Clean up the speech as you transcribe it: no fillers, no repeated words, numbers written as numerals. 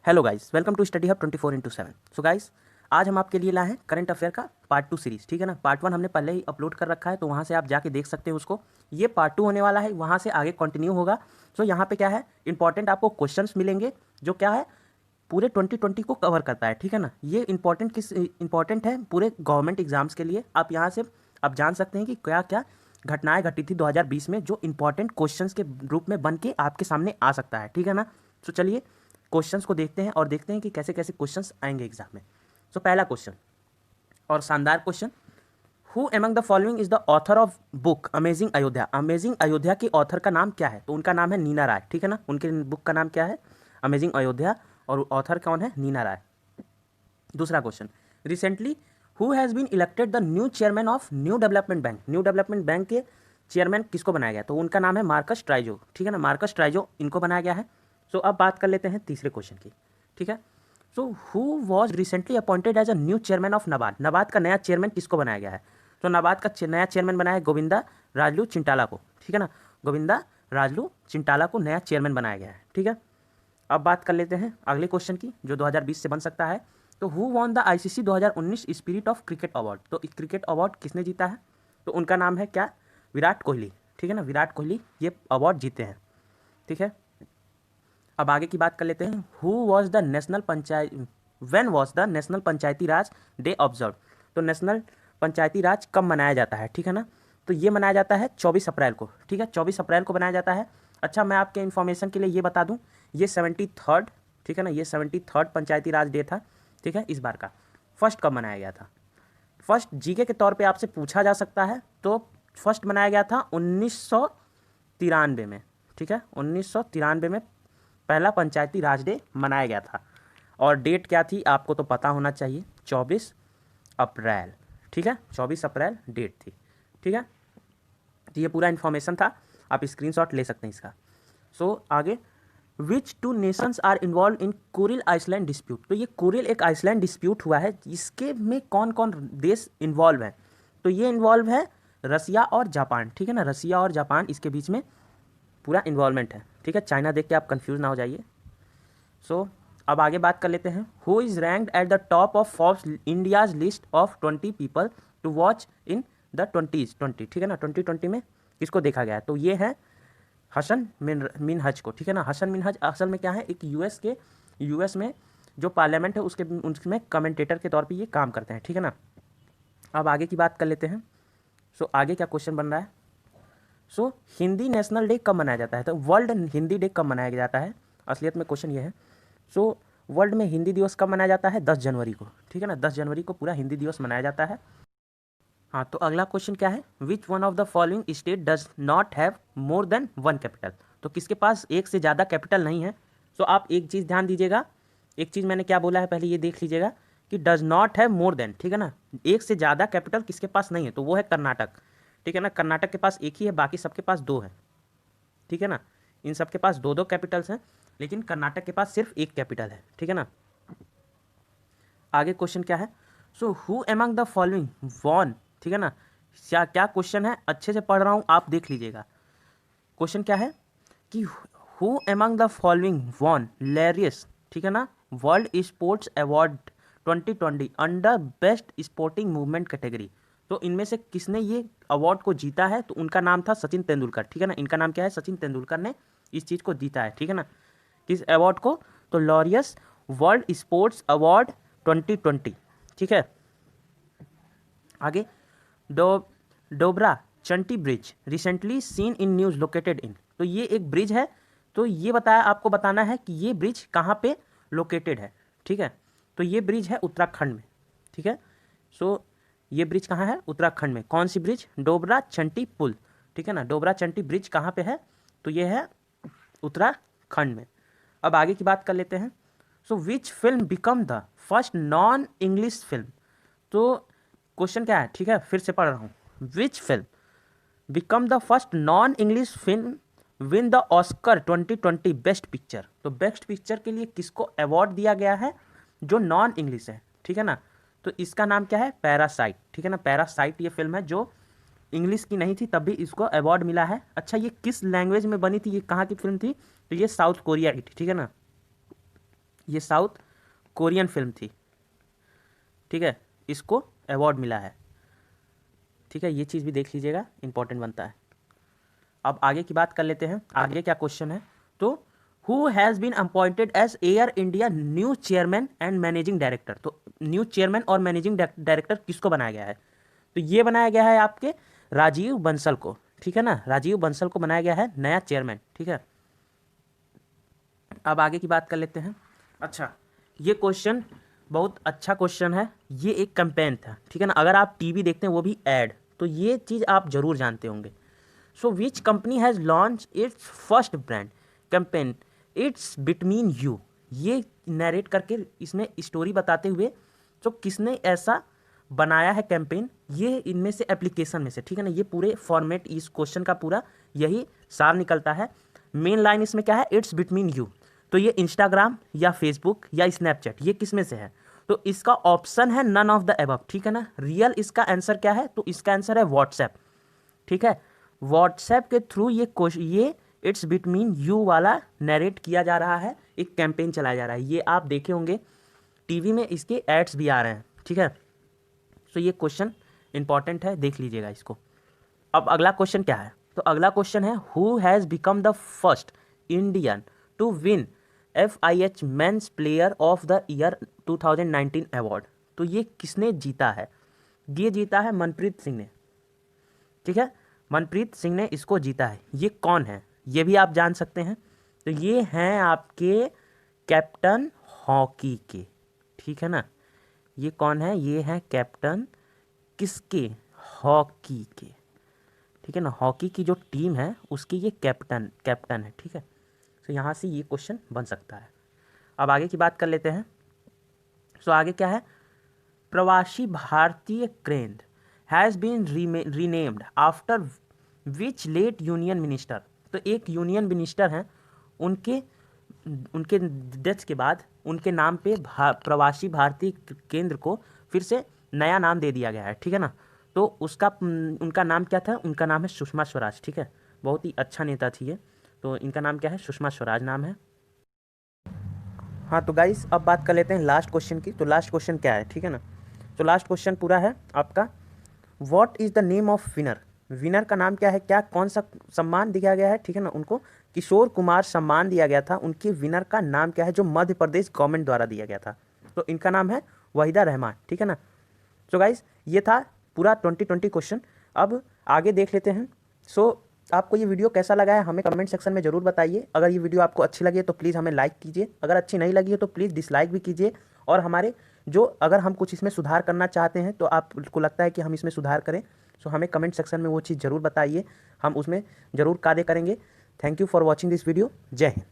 Hello guys, welcome to study hub 24/7। So guys, आज हम आपके लिए लाए हैं करंट अफेयर का पार्ट 2 सीरीज़। ठीक है ना। पार्ट 1 हमने पहले ही अपलोड कर रखा है, तो वहाँ से आप जाके देख सकते हैं उसको। ये पार्ट 2 होने वाला है, वहाँ से आगे कंटिन्यू होगा। सो यहाँ पे क्या है, इंपॉर्टेंट आपको क्वेश्चंस मिलेंगे जो क्या है, पूरे 2020 को कवर करता है। ठीक है ना। ये इंपॉर्टेंट है पूरे गवर्नमेंट एग्जाम्स के लिए। आप यहाँ से आप जान सकते हैं कि क्या क्या घटनाएं घटी थी 2020 में, जो इंपॉर्टेंट क्वेश्चंस के रूप में बन के आपके सामने आ सकता है। ठीक है ना। तो चलिए क्वेश्चंस को देखते हैं और देखते हैं कि कैसे कैसे क्वेश्चंस आएंगे एग्जाम में। सो पहला क्वेश्चन, और शानदार question. Who among the following is the author of book amazing Ayodhya. Amazing Ayodhya के ऑथर का नाम क्या है? तो उनका नाम है नीना राय। ठीक है ना। उनके बुक का नाम क्या है? अमेजिंग अयोध्या। और ऑथर कौन है? नीना राय। दूसरा question, recently who has been elected the new chairman of new development bank. New development bank के चेयरमैन किसको बनाया गया? तो उनका नाम है मार्कस ट्राइजो। ठीक है ना। मार्कस ट्राइजो इनको बनाया गया है। सो अब बात कर लेते हैं तीसरे क्वेश्चन की। ठीक है। So who was recently appointed as a new chairman of NABARD. NABARD का नया चेयरमैन किसको बनाया गया है? तो नाबार्ड का नया चेयरमैन बनाया है गोविंदा राजलू चिंटाला को। ठीक है ना। गोविंदा राजलू चिंटाला को नया चेयरमैन बनाया गया है। ठीक है। अब बात कर लेते हैं अगले क्वेश्चन की, जो 2020 से बन सकता है। तो who won the ICC 2019 spirit of cricket award. तो क्रिकेट अवार्ड किसने जीता है? तो उनका नाम है क्या? विराट कोहली। ठीक है ना। विराट कोहली ये अवार्ड जीते हैं। ठीक है। अब आगे की बात कर लेते हैं। Who was the national panchayat when was the national Panchayati Raj day observe. तो नेशनल पंचायती राज कब मनाया जाता है? ठीक है ना। तो ये मनाया जाता है 24 अप्रैल को। ठीक है। 24 अप्रैल को मनाया जाता है। अच्छा, मैं आपके इन्फॉर्मेशन के लिए ये बता दूं, ये 73rd, ठीक है ना, ये 73rd पंचायती राज डे था। ठीक है। इस बार का फर्स्ट कब मनाया गया था? फर्स्ट जीके के तौर पे आपसे पूछा जा सकता है। तो फर्स्ट मनाया गया था 1993 में। ठीक है। 1993 में पहला पंचायती राज डे मनाया गया था। और डेट क्या थी आपको तो पता होना चाहिए, 24 अप्रैल। ठीक है। 24 अप्रैल डेट थी। ठीक है। तो ये पूरा इन्फॉर्मेशन था, आप स्क्रीनशॉट ले सकते हैं इसका। सो आगे, which two nations are involve in Kuril island dispute. तो ये कुरिल एक आइसलैंड डिस्प्यूट हुआ है, इसके में कौन कौन देश इन्वॉल्व हैं? तो ये इन्वॉल्व है रसिया और जापान। ठीक है ना। रसिया और जापान इसके बीच में पूरा इन्वॉल्वमेंट है। ठीक है। चाइना देख के आप कंफ्यूज ना हो जाइए। सो अब आगे बात कर लेते हैं। Who is ranked at the top of Forbes India's list of 20 people to watch in the 2020। ठीक है ना। 2020 में किसको देखा गया है? तो ये है हसन मिनहज को। ठीक है ना। हसन मिनहज असल में क्या है, एक यूएस में जो पार्लियामेंट है उसमें कमेंटेटर के तौर पे ये काम करते हैं। ठीक है ना। अब आगे की बात कर लेते हैं। सो आगे क्या क्वेश्चन बन रहा है? सो हिंदी नेशनल डे कब मनाया जाता है? तो वर्ल्ड हिंदी डे कब मनाया जाता है? असलियत में क्वेश्चन ये है। सो वर्ल्ड में हिंदी दिवस कब मनाया जाता है? 10 जनवरी को। ठीक है ना। 10 जनवरी को पूरा हिंदी दिवस मनाया जाता है। हाँ, तो अगला क्वेश्चन क्या है? Which one of the following state does not have more than one capital. तो किसके पास एक से ज़्यादा कैपिटल नहीं है? सो आप एक चीज़ ध्यान दीजिएगा, एक चीज़ मैंने क्या बोला है पहले ये देख लीजिएगा कि does not have more than. ठीक है ना। एक से ज़्यादा कैपिटल किसके पास नहीं है? तो वो है कर्नाटक। ठीक है ना। कर्नाटक के पास एक ही है, बाकी सबके पास दो है। ठीक है ना। इन सबके पास दो दो कैपिटल्स हैं, लेकिन कर्नाटक के पास सिर्फ एक कैपिटल है। ठीक है ना। आगे क्वेश्चन क्या है? So who among the following von. ठीक है ना। क्या क्या क्वेश्चन है, अच्छे से पढ़ रहा हूँ, आप देख लीजिएगा। क्वेश्चन क्या है कि who among the following won Laureus, ठीक है ना, world sports award 2020 under best sporting movement category. तो इनमें से किसने ये अवार्ड को जीता है? तो उनका नाम था सचिन तेंदुलकर। ठीक है ना। इनका नाम क्या है? सचिन तेंदुलकर ने इस चीज़ को जीता है। ठीक है ना। किस अवार्ड को? तो लॉरियस वर्ल्ड स्पोर्ट्स अवार्ड 2020। ठीक है। आगे, डो Dobra Chanti bridge recently seen in news located in. तो ये एक ब्रिज है, तो ये बताया आपको बताना है कि ये ब्रिज कहाँ पे लोकेटेड है। ठीक है। तो ये ब्रिज है उत्तराखंड में। ठीक है। सो ये ब्रिज कहाँ है? उत्तराखंड में। कौन सी ब्रिज? डोबरा चंटी पुल। ठीक है ना। डोबरा चंटी ब्रिज कहाँ पे है? तो ये है उत्तराखंड में। अब आगे की बात कर लेते हैं। So which film become the first non English film. तो क्वेश्चन क्या है? ठीक है, फिर से पढ़ रहा हूँ। Which film become the first non English film win the Oscar 2020 best picture. तो बेस्ट पिक्चर के लिए किसको अवार्ड दिया गया है जो नॉन इंग्लिश है? ठीक है ना। तो इसका नाम क्या है? पैरासाइट। ठीक है ना। पैरासाइट ये फिल्म है जो इंग्लिश की नहीं थी, तब भी इसको अवार्ड मिला है। अच्छा, ये किस लैंग्वेज में बनी थी? ये कहाँ की फिल्म थी? तो ये साउथ कोरिया की थी। ठीक है ना। ये साउथ कोरियन फिल्म थी, ठीक है, इसको अवार्ड मिला है, ठीक है, ये चीज़ भी देख लीजिएगा, इंपॉर्टेंट बनता है। अब आगे की बात कर लेते हैं, आगे क्या क्वेश्चन है, तो who has been appointed as Air India new chairman and managing director. तो न्यू चेयरमैन और मैनेजिंग डायरेक्टर किसको बनाया गया है, तो ये बनाया गया है आपके राजीव बंसल को, ठीक है ना, राजीव बंसल को बनाया गया है नया चेयरमैन, ठीक है। अब आगे की बात कर लेते हैं। अच्छा, ये क्वेश्चन बहुत अच्छा क्वेश्चन है, ये एक कैंपेन था, ठीक है ना, अगर आप टीवी देखते हैं वो भी ऐड, तो ये चीज़ आप जरूर जानते होंगे। So which company has launch its first brand campaign its between you. ये नरेट करके इसमें स्टोरी बताते हुए तो किसने ऐसा बनाया है कैंपेन, ये इनमें से एप्लीकेशन में से, ठीक है ना, ये पूरे फॉर्मेट इस क्वेश्चन का पूरा यही सार निकलता है। मेन लाइन इसमें क्या है, इट्स बिटवीन यू, तो ये इंस्टाग्राम या फेसबुक या स्नैपचैट, ये किस में से है, तो इसका ऑप्शन है नन ऑफ द एबव, ठीक है ना। रियल इसका आंसर क्या है, तो इसका आंसर है व्हाट्सएप, ठीक है। व्हाट्सएप के थ्रू ये इट्स बिटवीन यू वाला नरेट किया जा रहा है, एक कैंपेन चलाया जा रहा है, ये आप देखे होंगे टीवी में, इसके एड्स भी आ रहे हैं, ठीक है। तो ये क्वेश्चन इंपॉर्टेंट है, देख लीजिएगा इसको। अब अगला क्वेश्चन क्या है, तो अगला क्वेश्चन है who has become the first Indian to win FIH men's player of the year 2019 award. तो ये किसने जीता है, ये जीता है मनप्रीत सिंह ने, ठीक है, मनप्रीत सिंह ने इसको जीता है। ये कौन है, ये भी आप जान सकते हैं, तो ये हैं आपके कैप्टन हॉकी के, ठीक है ना, ये कौन है, ये हैं कैप्टन किसके, हॉकी के, ठीक है ना, हॉकी की जो टीम है उसकी ये कैप्टन है, ठीक है। तो यहाँ से ये क्वेश्चन बन सकता है। अब आगे की बात कर लेते हैं। सो आगे क्या है, Pravasi Bharatiya Kendra has been renamed after which late union minister. तो एक यूनियन मिनिस्टर हैं, उनके डेथ के बाद उनके नाम पे प्रवासी भारतीय केंद्र को फिर से नया नाम दे दिया गया है, ठीक है ना। तो उनका नाम क्या था, उनका नाम है सुषमा स्वराज, ठीक है, बहुत ही अच्छा नेता थी ये, तो इनका नाम क्या है, सुषमा स्वराज नाम है। हाँ तो गाइस अब बात कर लेते हैं लास्ट क्वेश्चन की। तो लास्ट क्वेश्चन क्या है, ठीक है ना, तो लास्ट क्वेश्चन पूरा है आपका, what is the name of winner. Winner का नाम क्या है, क्या कौन सा सम्मान दिया गया है, ठीक है ना, उनको किशोर कुमार सम्मान दिया गया था, उनके विनर का नाम क्या है जो मध्य प्रदेश गवर्नमेंट द्वारा दिया गया था, तो इनका नाम है वहीदा रहमान, ठीक है ना। सो गाइस ये था पूरा 2020 क्वेश्चन। अब आगे देख लेते हैं। सो आपको ये वीडियो कैसा लगा है हमें कमेंट सेक्शन में ज़रूर बताइए। अगर ये वीडियो आपको अच्छी लगी है तो प्लीज़ हमें लाइक कीजिए, अगर अच्छी नहीं लगी है तो प्लीज़ डिसलाइक भी कीजिए। और हमारे जो अगर हम कुछ इसमें सुधार करना चाहते हैं तो आपको लगता है कि हम इसमें सुधार करें, सो हमें कमेंट सेक्शन में वो चीज़ ज़रूर बताइए, हम उसमें ज़रूर कार्य करेंगे। Thank you for watching this video. जय हिंद।